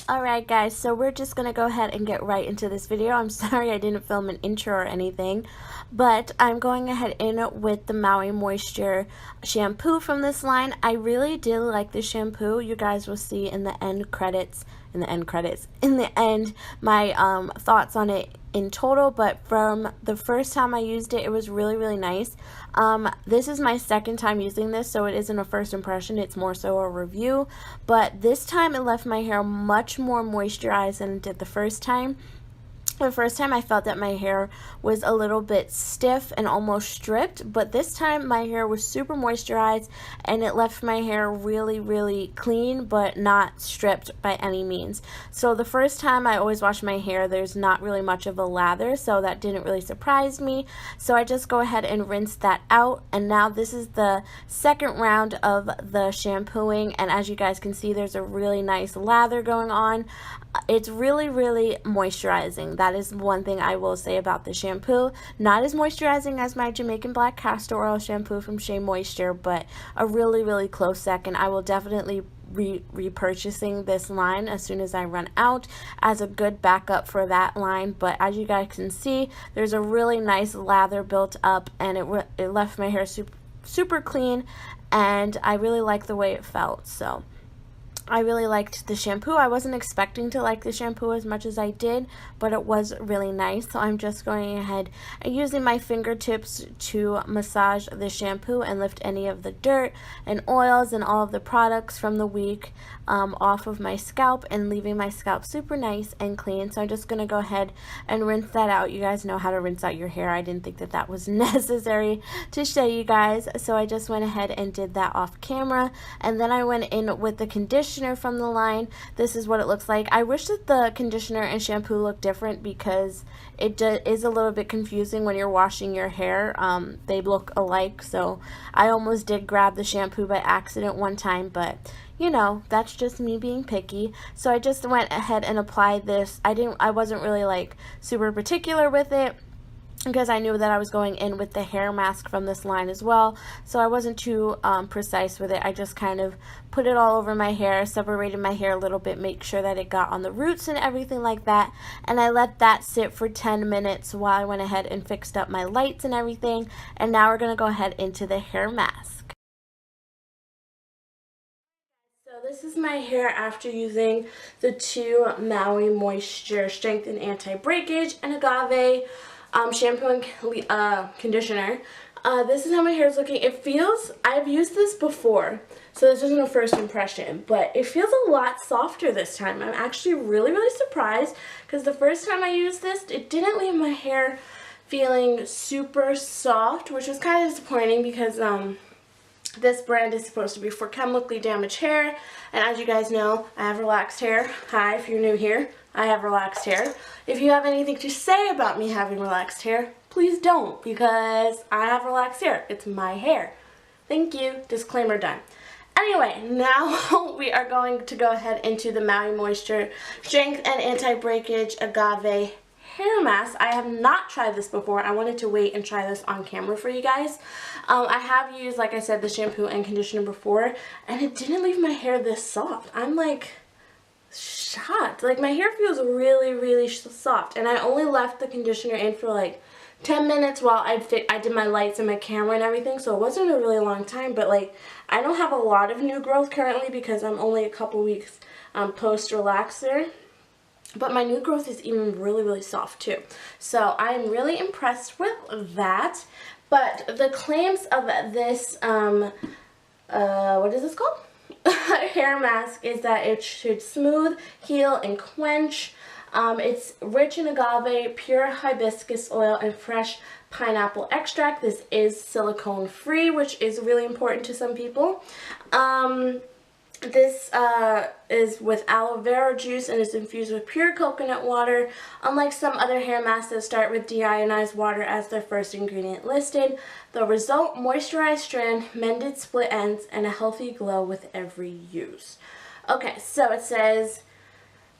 Alright guys, so we're just going to go ahead and get right into this video. I'm sorry I didn't film an intro or anything, but I'm going ahead in with the Maui Moisture shampoo from this line. I really did like this shampoo. You guys will see in the end credits, my thoughts on it in total, but from the first time I used it, it was really nice. This is my second time using this, so it isn't a first impression, it's more so a review, but this time it left my hair much more moisturized than it did the first time. The first time I felt that my hair was a little bit stiff and almost stripped, but this time my hair was super moisturized and it left my hair really clean but not stripped by any means. So the first time I always wash my hair, there's not really much of a lather, so that didn't really surprise me. So I just go ahead and rinse that out, and now this is the second round of the shampooing, and as you guys can see, there's a really nice lather going on. It's really moisturizing. That is one thing I will say about the shampoo. Not as moisturizing as my Jamaican Black Castor Oil shampoo from Shea Moisture, but a really close second. I will definitely repurchasing this line as soon as I run out as a good backup for that line. But as you guys can see, there's a really nice lather built up, and it left my hair super clean, and I really like the way it felt. So I really liked the shampoo. I wasn't expecting to like the shampoo as much as I did, but it was really nice. So I'm just going ahead and using my fingertips to massage the shampoo and lift any of the dirt and oils and all of the products from the week off of my scalp, and leaving my scalp super nice and clean. So I'm just going to go ahead and rinse that out. You guys know how to rinse out your hair. I didn't think that that was necessary to show you guys, so I just went ahead and did that off camera. And then I went in with the conditioner from the line. This is what it looks like. I wish that the conditioner and shampoo looked different because it is a little bit confusing when you're washing your hair. They look alike, so I almost did grab the shampoo by accident one time, but you know, that's just me being picky. So I just went ahead and applied this. I wasn't really like super particular with it, because I knew that I was going in with the hair mask from this line as well, so I wasn't too precise with it. I just kind of put it all over my hair, separated my hair a little bit, make sure that it got on the roots and everything like that, and I let that sit for 10 minutes while I went ahead and fixed up my lights and everything. And now we're going to go ahead into the hair mask. So this is my hair after using the two Maui Moisture Strength and Anti-Breakage and Agave shampoo and conditioner. This is how my hair is looking. It feels, I've used this before, so this isn't a first impression, but it feels a lot softer this time. I'm actually really surprised, because the first time I used this, it didn't leave my hair feeling super soft, which was kind of disappointing because this brand is supposed to be for chemically damaged hair, and as you guys know, I have relaxed hair. Hi, if you're new here, I have relaxed hair. If you have anything to say about me having relaxed hair, please don't, because I have relaxed hair. It's my hair. Thank you. Disclaimer done. Anyway, now we are going to go ahead into the Maui Moisture Strength and Anti-Breakage Agave hair mask. I have not tried this before. I wanted to wait and try this on camera for you guys. I have used, like I said, the shampoo and conditioner before, and it didn't leave my hair this soft. I'm like shocked. Like, my hair feels really soft, and I only left the conditioner in for like 10 minutes while I did my lights and my camera and everything, so it wasn't a really long time. But like, I don't have a lot of new growth currently because I'm only a couple weeks post relaxer. But my new growth is even really soft too. So I'm really impressed with that. But the claims of this, what is this called? Hair mask is that it should smooth, heal, and quench. It's rich in agave, pure hibiscus oil, and fresh pineapple extract. This is silicone free, which is really important to some people. This is with aloe vera juice and is infused with pure coconut water. Unlike some other hair masks that start with deionized water as their first ingredient listed, the result: moisturized strand, mended split ends, and a healthy glow with every use. Okay, so it says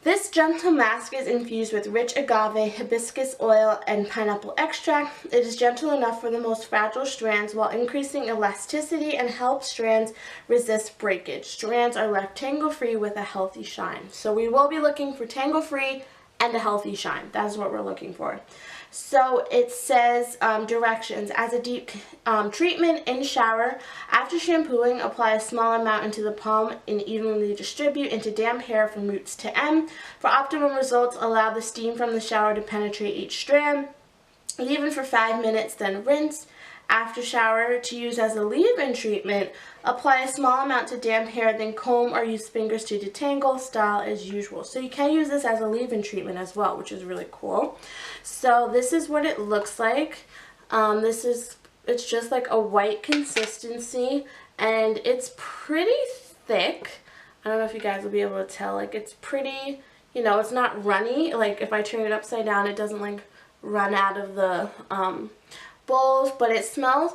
This gentle mask is infused with rich agave, hibiscus oil, and pineapple extract. It is gentle enough for the most fragile strands while increasing elasticity and helps strands resist breakage. Strands are left tangle-free with a healthy shine. So we will be looking for tangle-free and a healthy shine. That's what we're looking for. So it says directions. As a deep treatment in shower, after shampooing, apply a small amount into the palm and evenly distribute into damp hair from roots to end. For optimum results, allow the steam from the shower to penetrate each strand. Leave it for 5 minutes, then rinse. After shower, to use as a leave-in treatment, apply a small amount to damp hair, then comb or use fingers to detangle, style as usual. So you can use this as a leave-in treatment as well, which is really cool. So this is what it looks like. It's just like a white consistency, and it's pretty thick. I don't know if you guys will be able to tell. Like, it's pretty, you know, it's not runny. Like, if I turn it upside down, it doesn't like run out of the bowls, but it smells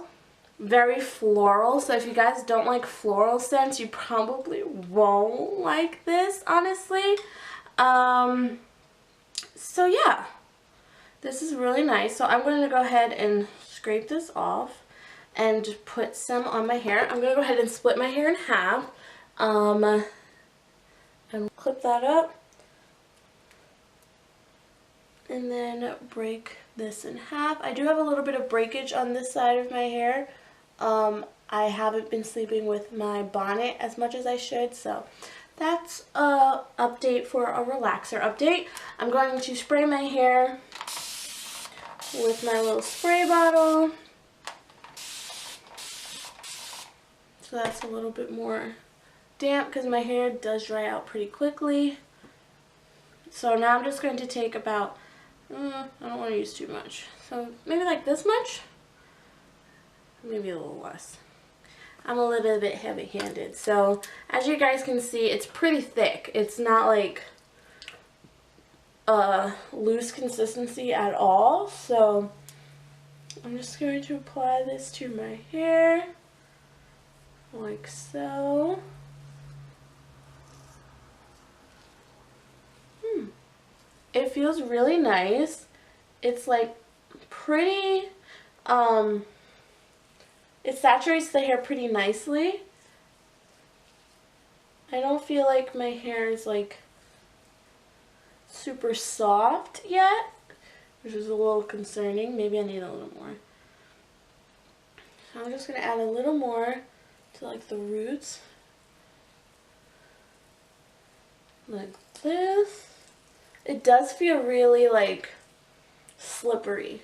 very floral. So if you guys don't like floral scents, you probably won't like this, honestly. So yeah, this is really nice. So I'm going to go ahead and scrape this off and put some on my hair. I'm going to go ahead and split my hair in half and clip that up. And then break this in half. I do have a little bit of breakage on this side of my hair. I haven't been sleeping with my bonnet as much as I should, so that's a update for a relaxer update. I'm going to spray my hair with my little spray bottle. So that's a little bit more damp because my hair does dry out pretty quickly. So now I'm just going to take about I don't want to use too much. So maybe like this much? Maybe a little less. I'm a little bit heavy-handed. So as you guys can see, it's pretty thick. It's not like a loose consistency at all. So I'm just going to apply this to my hair like so. It feels really nice. It's like pretty, it saturates the hair pretty nicely. I don't feel like my hair is like super soft yet, which is a little concerning. Maybe I need a little more. So I'm just going to add a little more to like the roots. Like this. It does feel really like slippery,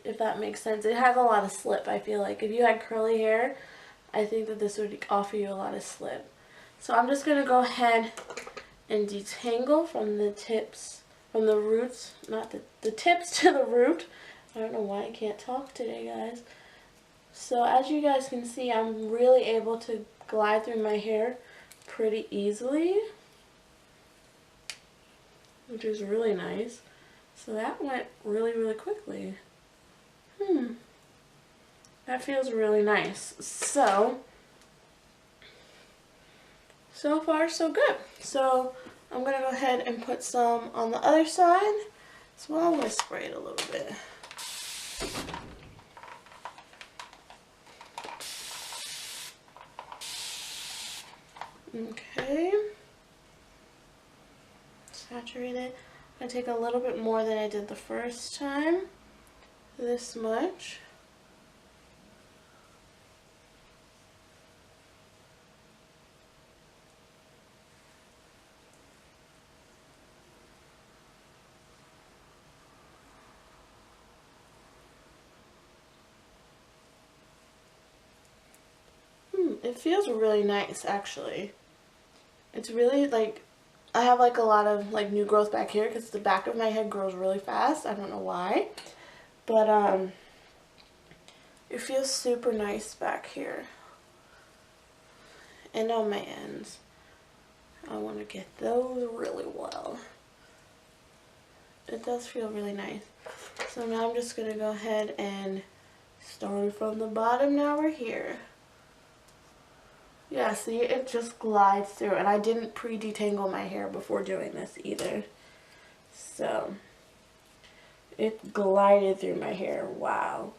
if that makes sense. It has a lot of slip, I feel like. If you had curly hair, I think that this would offer you a lot of slip. So I'm just going to go ahead and detangle from the tips, from the roots, not the tips to the root. I don't know why I can't talk today, guys. So as you guys can see, I'm really able to glide through my hair pretty easily, which is really nice. So that went really, really quickly. That feels really nice. So far so good. So I'm going to go ahead and put some on the other side. So I'm going to spray it a little bit. Okay. Saturate it. I'm going to take a little bit more than I did the first time. This much. It feels really nice, actually. It's really like, I have like a lot of like new growth back here because the back of my head grows really fast. I don't know why, but it feels super nice back here and on my ends. I want to get those really well. It does feel really nice. So now I'm just going to go ahead and start from the bottom. Now we're here. Yeah, see, it just glides through, and I didn't pre-detangle my hair before doing this either. So, it glided through my hair. Wow.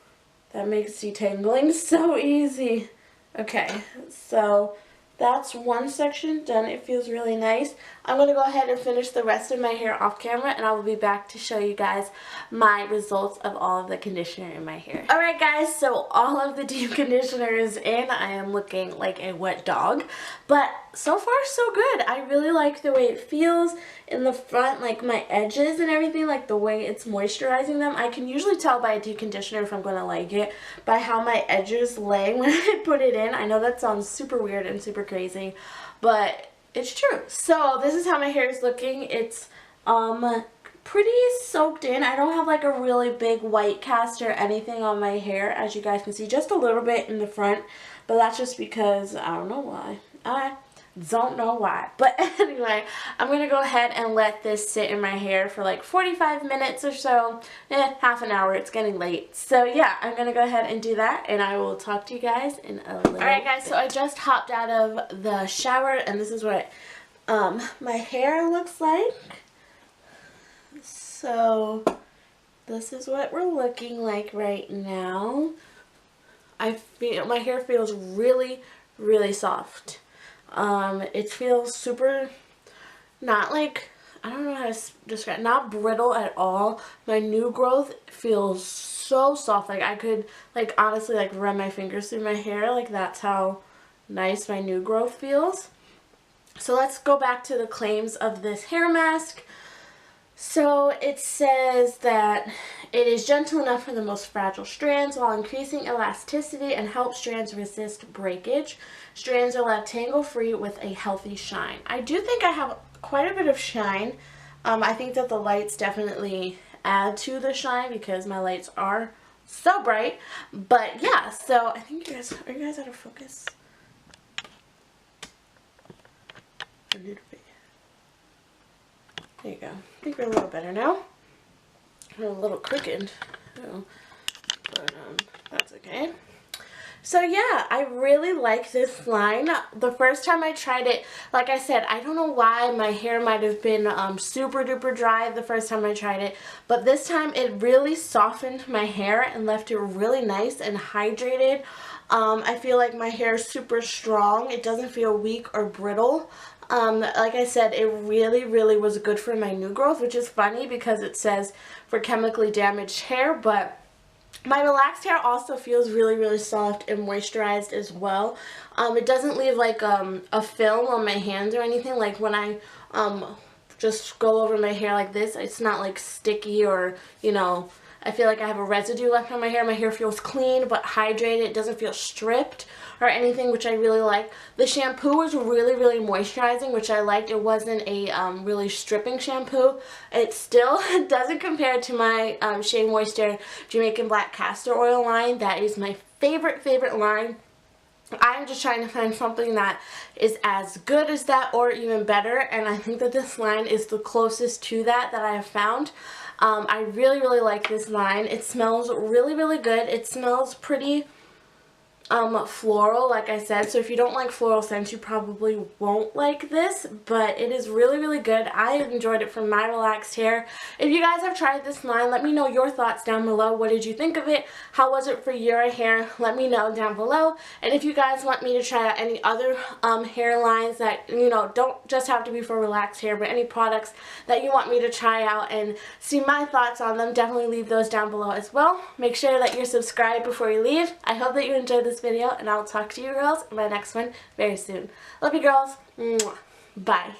That makes detangling so easy. Okay, so that's one section done. It feels really nice. I'm going to go ahead and finish the rest of my hair off camera, and I will be back to show you guys my results of all of the conditioner in my hair. Alright guys, so all of the deep conditioner is in. I am looking like a wet dog, but so far so good. I really like the way it feels in the front, like my edges and everything, like the way it's moisturizing them. I can usually tell by a deep conditioner if I'm going to like it by how my edges lay when I put it in. I know that sounds super weird and super crazy, but it's true. So this is how my hair is looking. It's pretty soaked in. I don't have like a really big white cast or anything on my hair, as you guys can see, just a little bit in the front, but that's just because I don't know why. I don't know why. But anyway, I'm going to go ahead and let this sit in my hair for like 45 minutes or so. Half an hour. It's getting late. So yeah, I'm going to go ahead and do that, and I will talk to you guys in a little bit. Alright guys, so I just hopped out of the shower, and this is what my hair looks like. So this is what we're looking like right now. I feel my hair feels really, really soft. It feels super, not like, I don't know how to describe, not brittle at all. My new growth feels so soft. Like I could, like honestly, like run my fingers through my hair. Like that's how nice my new growth feels. So let's go back to the claims of this hair mask. So it says that it is gentle enough for the most fragile strands while increasing elasticity and helps strands resist breakage. Strands are left tangle-free with a healthy shine. I do think I have quite a bit of shine. I think that the lights definitely add to the shine because my lights are so bright. But yeah, so I think you guys, are you guys out of focus? A little bit. There you go. I think we're a little better now. We're a little crooked, but that's okay. So yeah, I really like this line. The first time I tried it, like I said, I don't know why my hair might have been super duper dry the first time I tried it, but this time it really softened my hair and left it really nice and hydrated. I feel like my hair is super strong. It doesn't feel weak or brittle. Like I said, it really, really was good for my new growth, which is funny because it says for chemically damaged hair, but my relaxed hair also feels really, really soft and moisturized as well. It doesn't leave like a film on my hands or anything. Like when I just go over my hair like this, it's not like sticky or, you know, I feel like I have a residue left on my hair. My hair feels clean but hydrated. It doesn't feel stripped or anything, which I really like. The shampoo was really, really moisturizing, which I liked. It wasn't a really stripping shampoo. It still doesn't compare to my Shea Moisture Jamaican Black Castor Oil line. That is my favorite, favorite line. I'm just trying to find something that is as good as that or even better, and I think that this line is the closest to that I have found. I really, really like this line. It smells really, really good. It smells pretty floral, like I said, so if you don't like floral scents, you probably won't like this, but it is really, really good. I enjoyed it for my relaxed hair. If you guys have tried this line, let me know your thoughts down below. What did you think of it? How was it for your hair? Let me know down below. And if you guys want me to try out any other hair lines that, you know, don't just have to be for relaxed hair, but any products that you want me to try out and see my thoughts on them, definitely leave those down below as well. Make sure that you're subscribed before you leave. I hope that you enjoyed this video, and I'll talk to you girls in my next one very soon. Love you girls. Mwah. Bye.